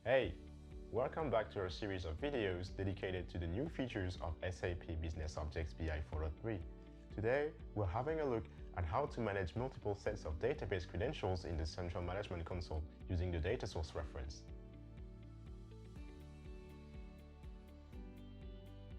Hey, welcome back to our series of videos dedicated to the new features of SAP BusinessObjects BI 4.3. Today, we're having a look at how to manage multiple sets of database credentials in the Central Management Console using the data source reference.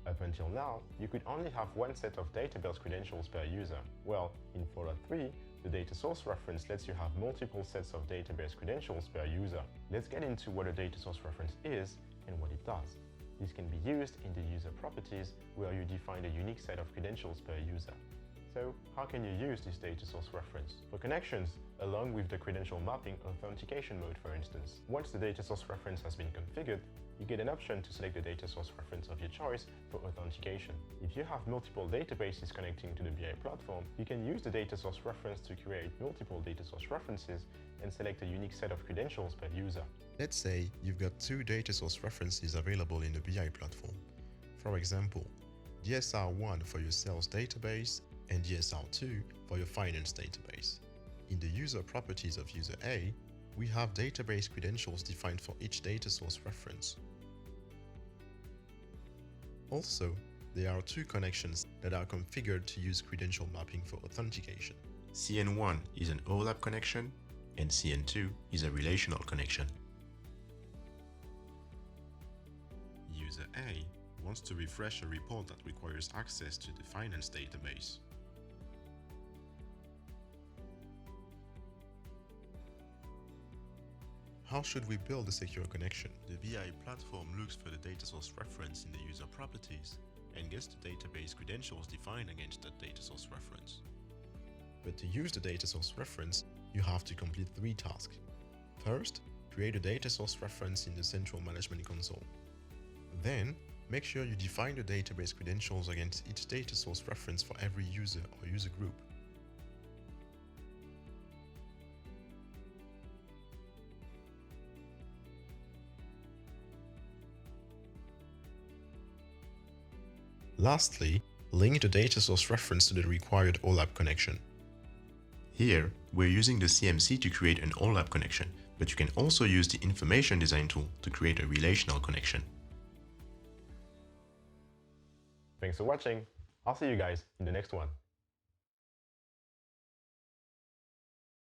Up until now, you could only have one set of database credentials per user. Well, in 4.3, the data source reference lets you have multiple sets of database credentials per user. Let's get into what a data source reference is and what it does. This can be used in the user properties where you define a unique set of credentials per user. So, how can you use this data source reference? For connections, along with the credential mapping authentication mode for instance. Once the data source reference has been configured, you get an option to select the data source reference of your choice for authentication. If you have multiple databases connecting to the BI platform, you can use the data source reference to create multiple data source references and select a unique set of credentials per user. Let's say you've got two data source references available in the BI platform. For example, DSR1 for your sales database and DSR2 for your finance database. In the user properties of user A, we have database credentials defined for each data source reference. Also, there are two connections that are configured to use credential mapping for authentication. CN1 is an OLAP connection and CN2 is a relational connection. User A wants to refresh a report that requires access to the finance database. How should we build a secure connection? The BI platform looks for the data source reference in the user properties and gets the database credentials defined against that data source reference. But to use the data source reference, you have to complete three tasks. First, create a data source reference in the Central Management Console. Then, make sure you define the database credentials against each data source reference for every user or user group. Lastly, link the data source reference to the required OLAP connection. Here, we're using the CMC to create an OLAP connection, but you can also use the information design tool to create a relational connection. Thanks for watching. I'll see you guys in the next one.